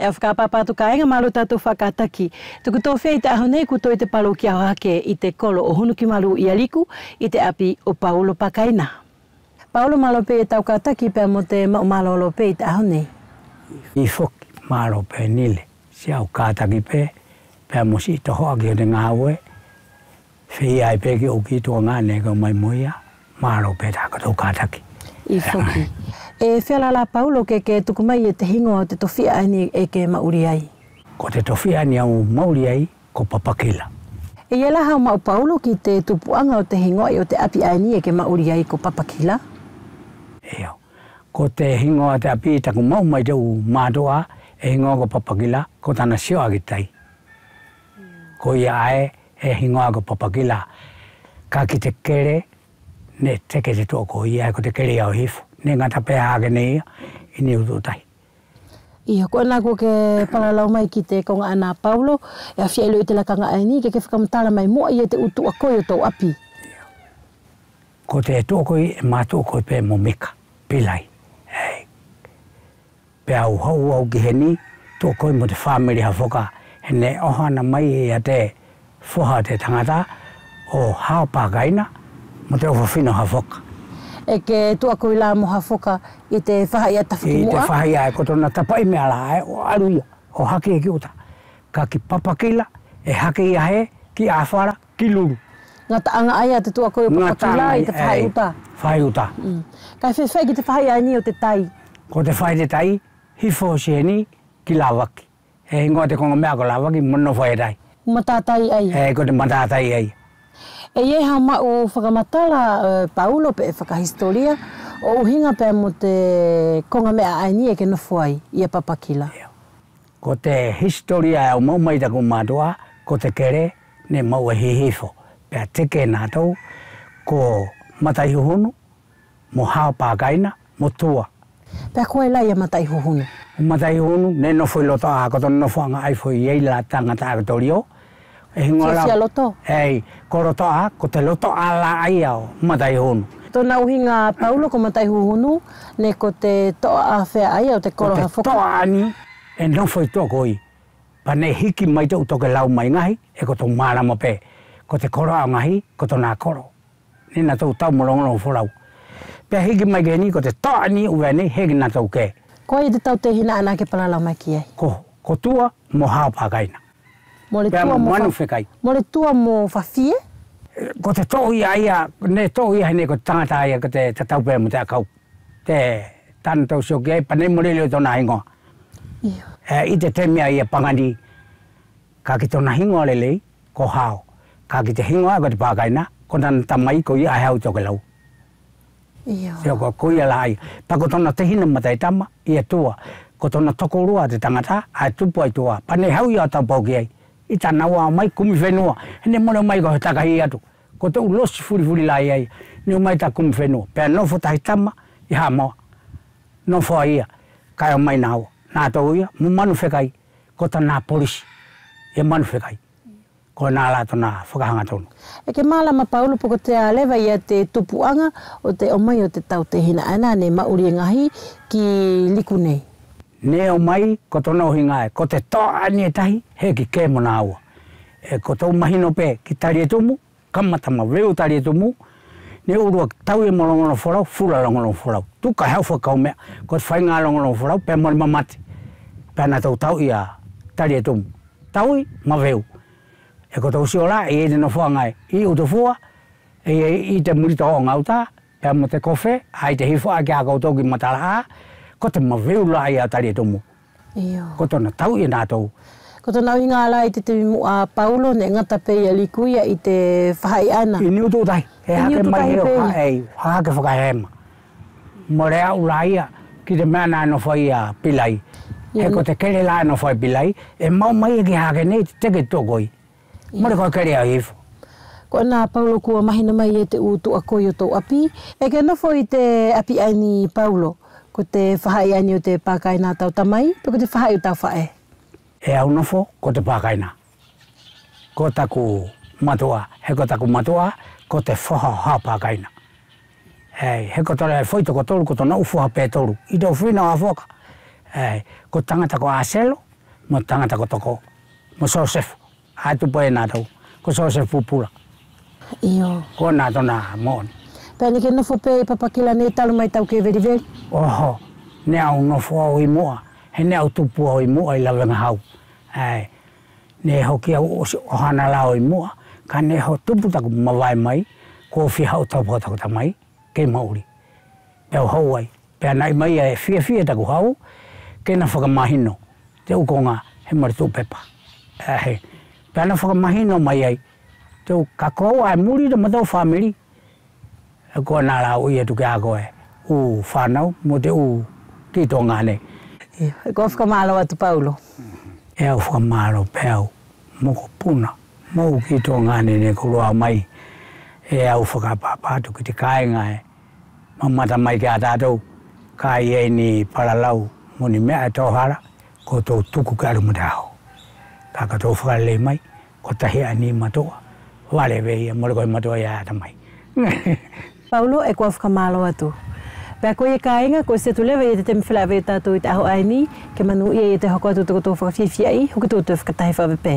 E whakapapa tu ka inga malu tatu whakataki. Tuku tō whei te aho nei kuto i te palo ki hake i te kolo o hunu ki malu i aliku i te api o Paulo Pakaina. Paulo Malope e tau kataki pia mo te Malolo pe i te aho nei. I whoki Malope nile. Si au kataki pe pia mo si to hoa ki o te ngāwe. Whei ai pe ki o ki tua ngāne ka mai moia. Malope tā kato kataki. I whoki. E whialala Paulo ke tuku mai e te hingo o te towhia ani e ke mauri ai. Ko te towhia ani au mauri ai ko Papakila. E iela hao mau Paulo ki te tupuanga o te hingo o te api ani e ke mauri ai ko Papakila. Eo. Ko te hingo o te api taku mau mai tau mātoa e hingo ko Papakila ko tana sio agitai. Ko ia ae e hingo ko Papakila ka ki te kere ne teke te tōko ia ko te kere au hifu. Ne ngata pēha hake nei I ni ututai. Ia, ko ana ko ke palalau mai ki te konga ana Paulo, e a whiailo I te lakanga aini, ke whakamatala mai mua I te utu a koe o tau api. Ko te tōkoi e mātōkoi pē mo meka, pilai. Hei. Pē au hau ki heni, tōkoi mo te whāmeri hawhoka, he ne ohana mai e a te whoha te tangata o hao Pakaina, mo teowhawhino hawhoka. E ke tua koe la moha whoka I te whahaia tawhiki mua? I te whahaia e kotona tapai mea la o aruia, o hake e ki uta. Ka ki Papakila, e hake ia he, ki awhara, ki luru. Ngā taanga aia te tua koe o Papakila I te whahai uta? Whahai uta. Kai whewhai ki te whahaia ni o te tai? Ko te whai te tai, hifo sieni ki lawaki. E ingoa te konga mea ko lawaki, mono whai tai. Matatai ai? E ko te matatai ai. E ie hao mau whakamatala Paulo pe e whakahistoria o uhinga pe mo te konga mea aini e ke nofo ai I a Papakila. Ko te historia e o mau mai taku mātua, ko te kere ne mau e hihifo. Pea teke nā tau ko mataihuhunu, mo hao Pakaina, mo tua. Pea koe lai a mataihuhunu? Mataihuhunu, ne nofo I loto a koto nofo anga ai fo I ei la tangata a torio. Fia loto? Ei, ko roto a, ko te loto a la ai au, mataihuhunu. Tōna uhinga Paulo ko mataihuhunu, ne ko te toa a whea ai au te koroha whoka? Ko te toa ani, e nofo I tōko I. Pa ne hiki mai tau toke lau mai ngahi, e ko tō mārama pē. Ko te koroa ngahi, ko tō nā koro. Nina tau tau molongono whorau. Pea hiki mai geni, ko te toa ani ue ni, heki nā tau ke. Ko I te tau te hina ana ke palalau mai ki ai? Ko tua mo hao Pakaina. Mo le tua mo whawhie? Ko te tohi aia, ne tohi ai ne ko tangata aia ko te taupea mo te akau. Te tana tau sioki ai, pa ne moreleo tōna hingoa. I te temia ia pangani, ka ki tōna hingoa lelei, ko hao. Ka ki te hingoa ko te Pakaina, ko tana tamai ko ia ai hau toke lau. Seo ko ia la ai. Pa ko tōna te hina matai tama, ia tua. Ko tōna tokorua te tangata, ai tupu ai tua. Pa ne hau ia tau pauki ai. I tāna wā mai kumi whenua. Hene mora mai ko he takahi atu. Ko tau losi furi lai ai. Ni o mai ta kumi whenua. Pea nofo tahi tama, I haa moa. Nofo a ia. Kai o mai nāua. Nā tau ia, mu manu whekai. Ko ta nā polisi. E manu whekai. Ko nā lato nā whakahanga tonu. E ke mālama Paulo poko te alewa ia te tupuanga o te omai o te tau te hina ana ne mauri ngahi ki liku nei. Ne o mai, ko tōna uhinga e, ko te toa ani e tahi, he ki ke mo nā ua. E ko tau mahino pē, ki tari e tumu, kamatama reu tari e tumu, ne urua tau e molongono whorau, fura longono whorau. Tuka hau whakau mea, ko te whainga longono whorau, pē mori mamate. Pē nā tau I a tari e tumu. Tau I, ma reu. E ko tau si ora, e te no whangai, I uto fua, I te murita o ngauta, pē mo te kofe, ai te hifo a ki a koutou ki matala ko te maweu la I a tari e tumu. Ko tōna tau I nā tau. Ko tōna uhinga ala I te timu a Paulo ne ngata pei a likuia I te whahai ana. I niu tūtai. E hake mai heo. Ei, hake whakahema. Mo rea ula ia ki te mea nā no whai a pilai. He ko te kere la no whai pilai. E mau mai ki hake nei te teke tōkoi. Mo re koe kere a hifo. Ko nā Paulo kua mahina mai e te utu a koi o tau api. E ke nofo I te api aini Paulo. Ko te whahai ani o te Pakaina tau tamai, pe ko te whahai o tau whae? E au nofo, ko te Pakaina. Ko taku matua, he ko taku matua, ko te whaha hao Pakaina. He ko tore e whaitoko toru, ko tōna ufuha pē toru. I tau whina a whoka. Ko tangata ko Aselo, mo tangata ko toko mo Joseph atu poe na tau ko Joseph pupula Iyo. ko na tona mo Pene ke no fope papakila ne talu mai tau ke veri. oho ne au no fo i mo he ne au tupu i mo i lava hau ai ne hoki au o hana lao i mo ka ne ho tupu taku mawai mai ko fi hau tau po taku tamai ke mauri pe ho ai pe nai mai e fia taku hau ke na whakamahino te ukonga he maritu pepa he pe na whakamahino mai ai te kako ai muri da matau family ko na la u ye tu ka ko e u whanau mo te u ki tonga ne Ko whakamalo atu Paulo. E au whakamalo pēu moko puna mo ki tonga ne ko roa mai e au whakapapa tu ki te kāinga e mamata mai ki a tātou kai e ni paralau mo ni mea e tauhara ko tō tuku ka aru mutao ka ka tō whakalei mai ko tahi a ni matoa wale vei e moro koi matoa i ata mai Paulo e ko whakamalo atu. Pea koe e kāinga, ko se tu lewa i te temi whilawe tātou i te aho aini, ke manu i e te hoko atu toko tō whakawhiwhia i, hoki tō tō whakatahi whawepe.